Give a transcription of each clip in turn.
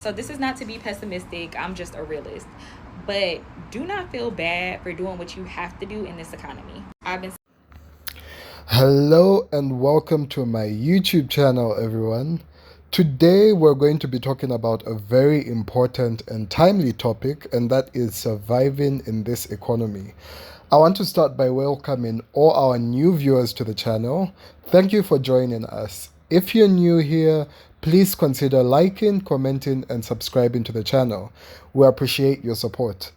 So this is not to be pessimistic, I'm just a realist. But do not feel bad for doing what you have to do in this economy. Hello and welcome to my YouTube channel, everyone. Today we're going to be talking about a very important and timely topic, and that is surviving in this economy. I want to start by welcoming all our new viewers to the channel. Thank you for joining us. If you're new here, please consider liking, commenting, and subscribing to the channel. We appreciate your support.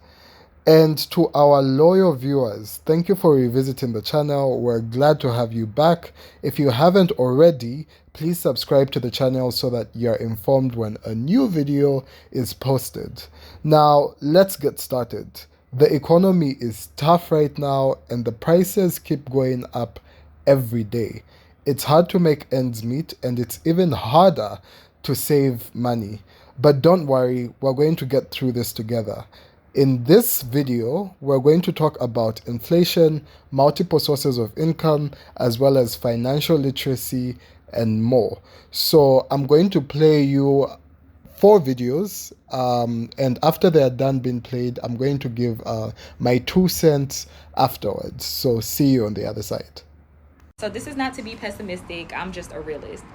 And to our loyal viewers, thank you for revisiting the channel. We're glad to have you back. If you haven't already, please subscribe to the channel so that you're informed when a new video is posted. Now, let's get started. The economy is tough right now and the prices keep going up every day. It's hard to make ends meet and it's even harder to save money. But don't worry, we're going to get through this together. In this video, we're going to talk about inflation, multiple sources of income, as well as financial literacy and more. So I'm going to play you 4 videos, and after they are done being played, I'm going to give my 2 cents afterwards. So see you on the other side. So this is not to be pessimistic, I'm just a realist.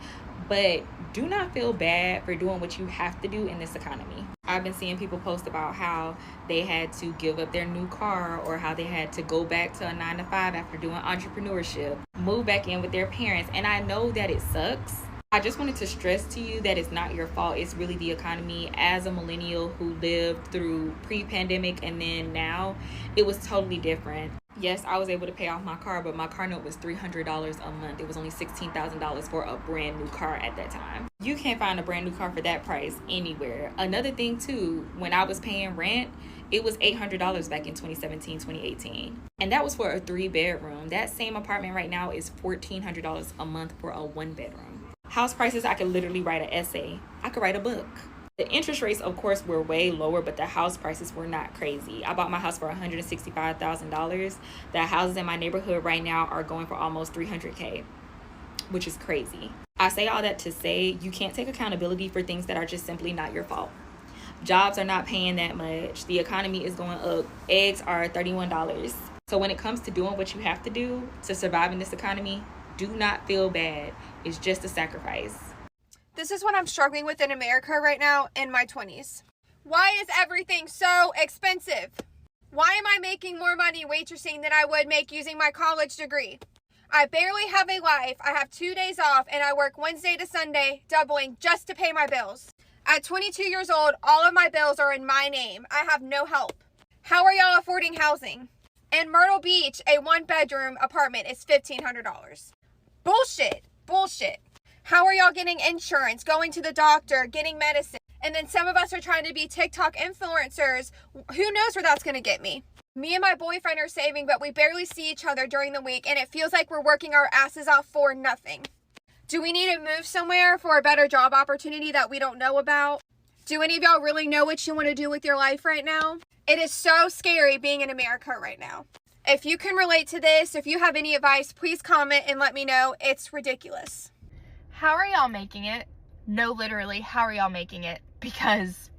But do not feel bad for doing what you have to do in this economy. I've been seeing people post about how they had to give up their new car or how they had to go back to a 9-to-5 after doing entrepreneurship, move back in with their parents. And I know that it sucks. I just wanted to stress to you that it's not your fault. It's really the economy. As a millennial who lived through pre-pandemic and then now, it was totally different. Yes, I was able to pay off my car, but my car note was $300 a month. It was only $16,000 for a brand new car at that time. You can't find a brand new car for that price anywhere. Another thing too, when I was paying rent, it was $800 back in 2017, 2018. And that was for a 3-bedroom. That same apartment right now is $1,400 a month for a 1-bedroom. House prices, I could literally write an essay. I could write a book. The interest rates, of course, were way lower, but the house prices were not crazy. I bought my house for $165,000. The houses in my neighborhood right now are going for almost $300K, which is crazy. I say all that to say you can't take accountability for things that are just simply not your fault. Jobs are not paying that much. The economy is going up. Eggs are $31. So when it comes to doing what you have to do to survive in this economy, do not feel bad. It's just a sacrifice. This is what I'm struggling with in America right now in my 20s. Why is everything so expensive? Why am I making more money waitressing than I would make using my college degree? I barely have a life. I have 2 days off and I work Wednesday to Sunday, doubling just to pay my bills. At 22 years old, all of my bills are in my name. I have no help. How are y'all affording housing? In Myrtle Beach, a 1-bedroom apartment is $1,500. Bullshit. How are y'all getting insurance, going to the doctor, getting medicine? And then some of us are trying to be TikTok influencers. Who knows where that's going to get me? Me and my boyfriend are saving, but we barely see each other during the week, and it feels like we're working our asses off for nothing. Do we need to move somewhere for a better job opportunity that we don't know about? Do any of y'all really know what you want to do with your life right now? It is so scary being in America right now. If you can relate to this, if you have any advice, please comment and let me know. It's ridiculous. How are y'all making it? No, literally, how are y'all making it? Because,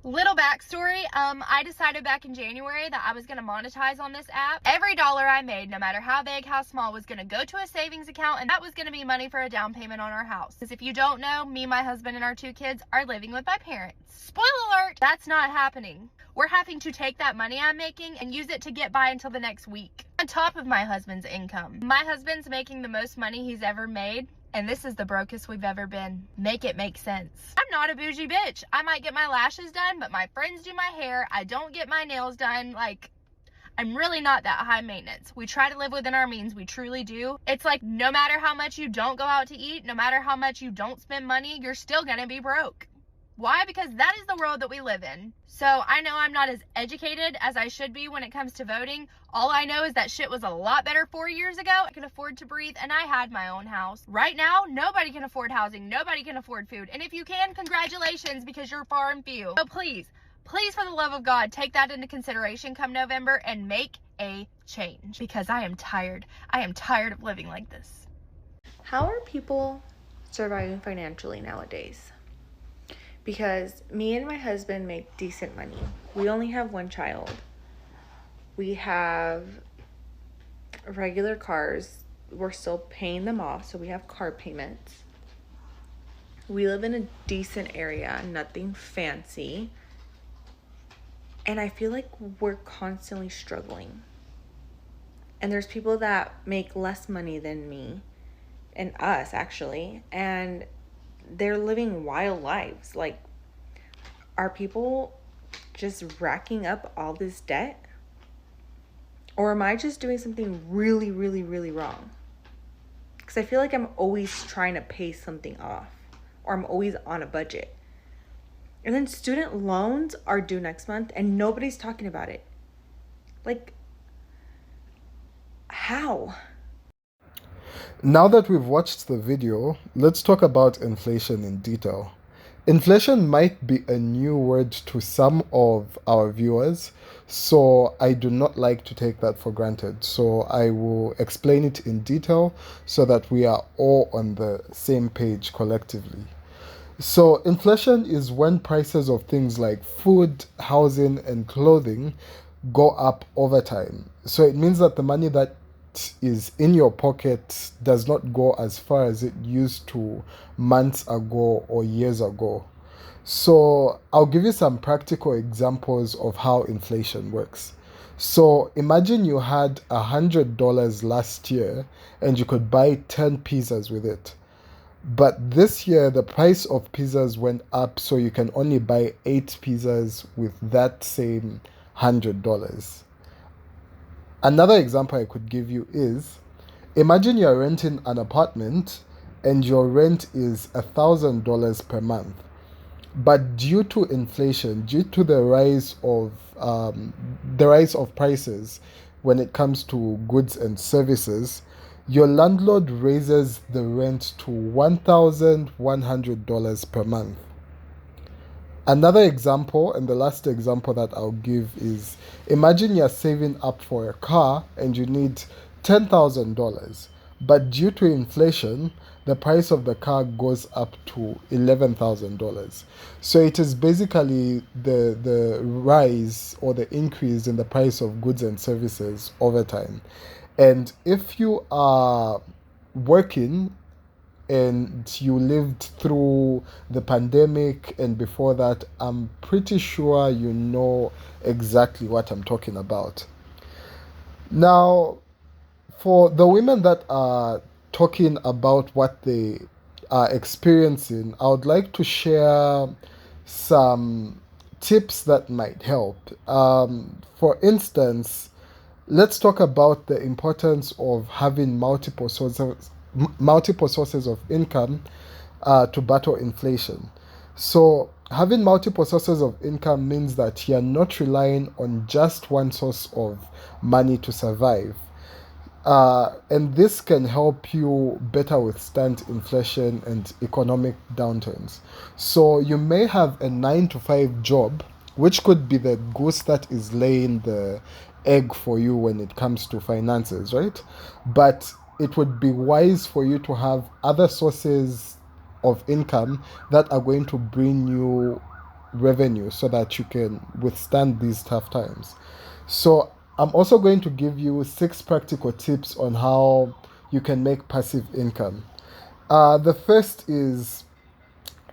little backstory, I decided back in January that I was going to monetize on this app. Every dollar I made, no matter how big, how small, was going to go to a savings account, and that was going to be money for a down payment on our house. Because if you don't know, me, my husband, and our 2 kids are living with my parents. Spoiler alert, that's not happening. We're having to take that money I'm making and use it to get by until the next week, on top of my husband's income. My husband's making the most money he's ever made, and this is the brokest we've ever been. Make it make sense. I'm not a bougie bitch. I might get my lashes done, but my friends do my hair. I don't get my nails done. Like, I'm really not that high maintenance. We try to live within our means. We truly do. It's like no matter how much you don't go out to eat, no matter how much you don't spend money, you're still gonna be broke. Why? Because that is the world that we live in. So I know I'm not as educated as I should be when it comes to voting. All I know is that shit was a lot better 4 years ago. I could afford to breathe and I had my own house. Right now, nobody can afford housing. Nobody can afford food. And if you can, congratulations, because you're far and few. So please, for the love of God, take that into consideration come November and make a change, because I am tired. I am tired of living like this. How are people surviving financially nowadays? because me and my husband make decent money. We only have one child. We have regular cars. We're still paying them off, so we have car payments. We live in a decent area, nothing fancy. And I feel like we're constantly struggling. And there's people that make less money than me and us, actually, and they're living wild lives. Like, are people just racking up all this debt? Or am I just doing something really, really, really wrong? Because I feel like I'm always trying to pay something off, or I'm always on a budget. And then student loans are due next month and nobody's talking about it. Like, how? Now that we've watched the video, let's talk about inflation in detail. Inflation might be a new word to some of our viewers, so I do not like to take that for granted. So I will explain it in detail so that we are all on the same page collectively. So inflation is when prices of things like food, housing, and clothing go up over time. So it means that the money that is in your pocket does not go as far as it used to months ago or years ago. So I'll give you some practical examples of how inflation works. So imagine you had $100 last year and you could buy 10 pizzas with it. But this year, the price of pizzas went up, so you can only buy 8 pizzas with that same $100. Another example I could give you is, imagine you're renting an apartment and your rent is $1,000 per month. But due to inflation, due to the rise of prices when it comes to goods and services, your landlord raises the rent to $1,100 per month. Another example, and the last example that I'll give is, imagine you're saving up for a car and you need $10,000, but due to inflation, the price of the car goes up to $11,000. So it is basically the rise or the increase in the price of goods and services over time. And if you are working and you lived through the pandemic and before that, I'm pretty sure you know exactly what I'm talking about. Now, for the women that are talking about what they are experiencing, I would like to share some tips that might help. For instance, let's talk about the importance of having multiple sources of income to battle inflation. So having multiple sources of income means that you're not relying on just one source of money to survive. And this can help you better withstand inflation and economic downturns. So you may have a 9 to 5 job, which could be the goose that is laying the egg for you when it comes to finances, right? But it would be wise for you to have other sources of income that are going to bring you revenue so that you can withstand these tough times. So I'm also going to give you 6 practical tips on how you can make passive income. The first is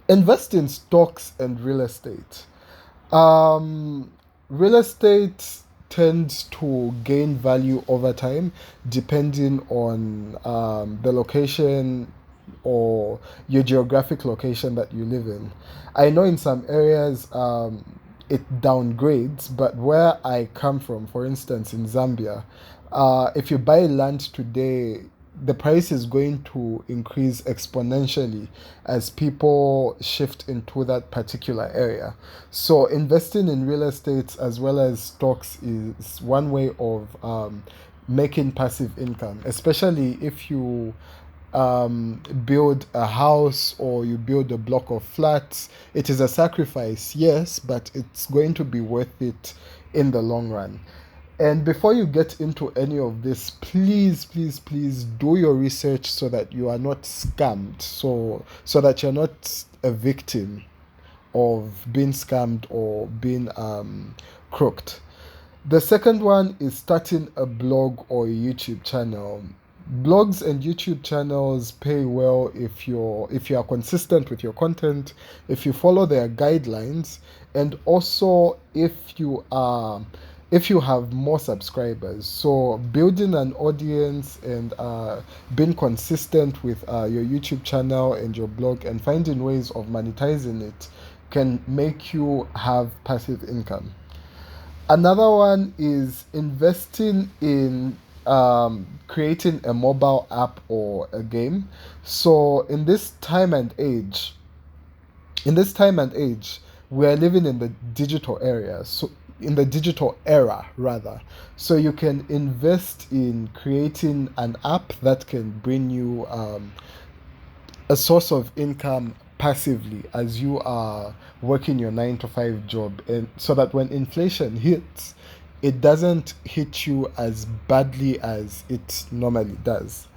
invest in stocks and real estate. Real estate tends to gain value over time depending on the location or your geographic location that you live in. I know in some areas it downgrades, but where I come from, for instance, in Zambia, if you buy land today, the price is going to increase exponentially as people shift into that particular area. So investing in real estate as well as stocks is one way of making passive income, especially if you build a house or you build a block of flats. It is a sacrifice, yes, but it's going to be worth it in the long run. And before you get into any of this, please, please, please do your research so that you are not scammed, so that you're not a victim of being scammed or being crooked. The second one is starting a blog or a YouTube channel. Blogs and YouTube channels pay well if you are consistent with your content, if you follow their guidelines, and also if you have more subscribers. So building an audience and being consistent with your YouTube channel and your blog and finding ways of monetizing it can make you have passive income. Another one is investing in creating a mobile app or a game. So in this time and age, we are living in the digital area. So in the digital era rather. So you can invest in creating an app that can bring you a source of income passively as you are working your 9 to 5 job, and so that when inflation hits, it doesn't hit you as badly as it normally does.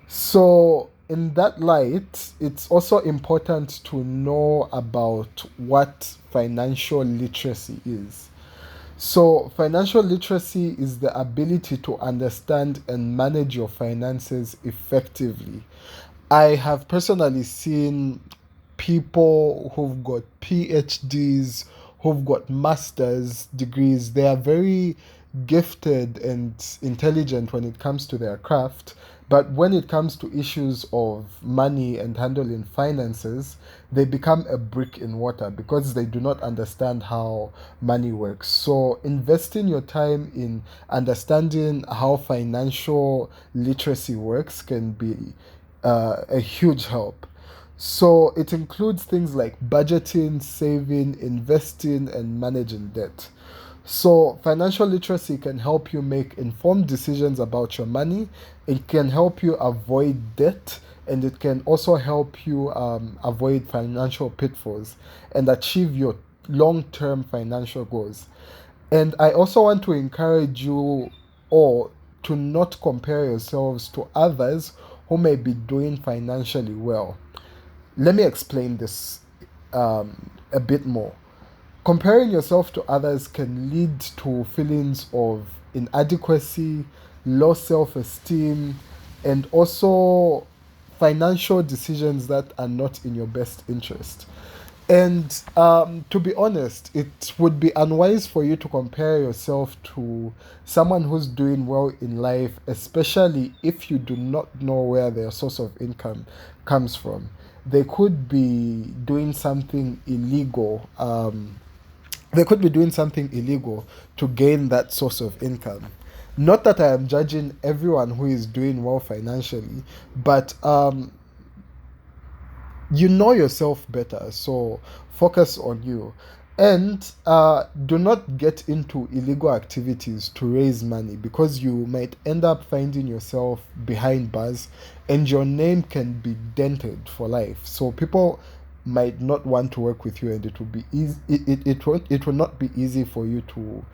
So in that light, it's also important to know about what financial literacy is. So, financial literacy is the ability to understand and manage your finances effectively. I have personally seen people who've got PhDs, who've got master's degrees. They are very gifted and intelligent when it comes to their craft. But when it comes to issues of money and handling finances, they become a brick in water because they do not understand how money works. So, investing your time in understanding how financial literacy works can be a huge help. So it includes things like budgeting, saving, investing, and managing debt. So financial literacy can help you make informed decisions about your money. It can help you avoid debt, and it can also help you avoid financial pitfalls and achieve your long-term financial goals. And I also want to encourage you all to not compare yourselves to others who may be doing financially well. Let me explain this a bit more. Comparing yourself to others can lead to feelings of inadequacy, low self esteem, and also financial decisions that are not in your best interest. And to be honest, it would be unwise for you to compare yourself to someone who's doing well in life, especially if you do not know where their source of income comes from. They could be doing something illegal. They could be doing something illegal to gain that source of income. Not that I am judging everyone who is doing well financially, but you know yourself better, so focus on you. And do not get into illegal activities to raise money, because you might end up finding yourself behind bars and your name can be dented for life. So people might not want to work with you, and it will be easy, it will not be easy for you to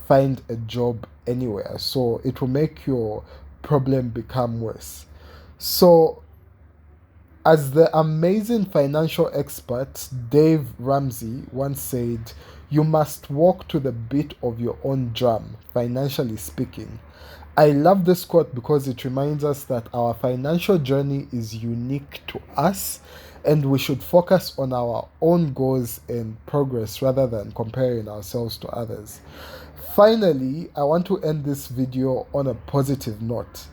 find a job anywhere. So it will make your problem become worse. So as the amazing financial expert Dave Ramsey once said, you must walk to the beat of your own drum, financially speaking. I love this quote because it reminds us that our financial journey is unique to us, and we should focus on our own goals and progress rather than comparing ourselves to others. Finally, I want to end this video on a positive note.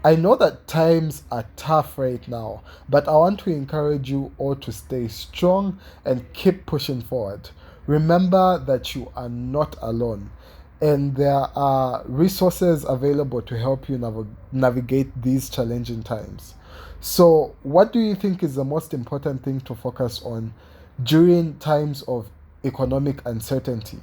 I know that times are tough right now, but I want to encourage you all to stay strong and keep pushing forward. Remember that you are not alone, and there are resources available to help you navigate these challenging times. So, what do you think is the most important thing to focus on during times of economic uncertainty?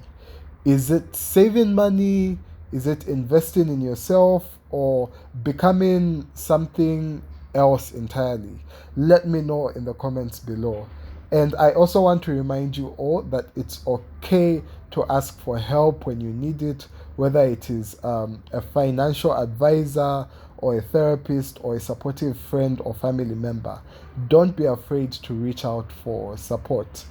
Is it saving money? Is it investing in yourself, or becoming something else entirely? Let me know in the comments below. And I also want to remind you all that it's okay to ask for help when you need it, whether it is a financial advisor or a therapist or a supportive friend or family member. Don't be afraid to reach out for support.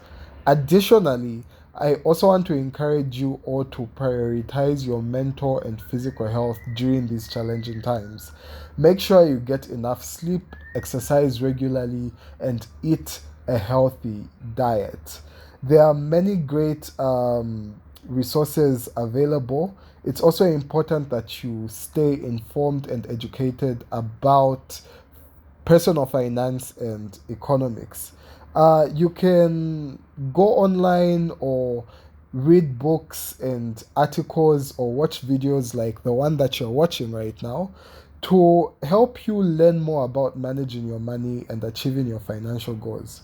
Additionally, I also want to encourage you all to prioritize your mental and physical health during these challenging times. Make sure you get enough sleep, exercise regularly, and eat a healthy diet. There are many great resources available. It's also important that you stay informed and educated about personal finance and economics. You can go online or read books and articles or watch videos like the one that you're watching right now to help you learn more about managing your money and achieving your financial goals.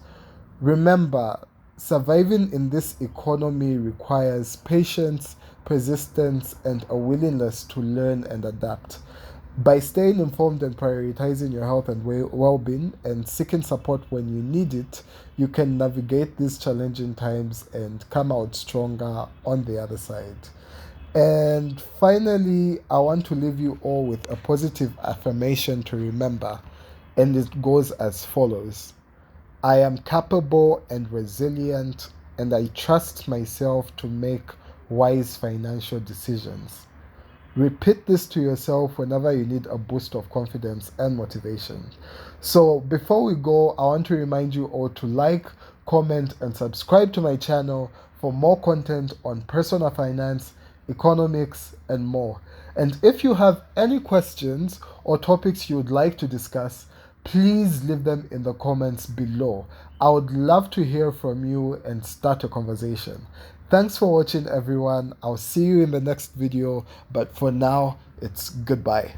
Remember, surviving in this economy requires patience, persistence, and a willingness to learn and adapt. By staying informed and prioritizing your health and well being and seeking support when you need it, you can navigate these challenging times and come out stronger on the other side. And finally, I want to leave you all with a positive affirmation to remember, and it goes as follows: I am capable and resilient, and I trust myself to make wise financial decisions. Repeat this to yourself whenever you need a boost of confidence and motivation. So, before we go, I want to remind you all to like, comment, and subscribe to my channel for more content on personal finance, economics, and more. And if you have any questions or topics you would like to discuss, please leave them in the comments below. I would love to hear from you and start a conversation. Thanks for watching, everyone. I'll see you in the next video, but for now, it's goodbye.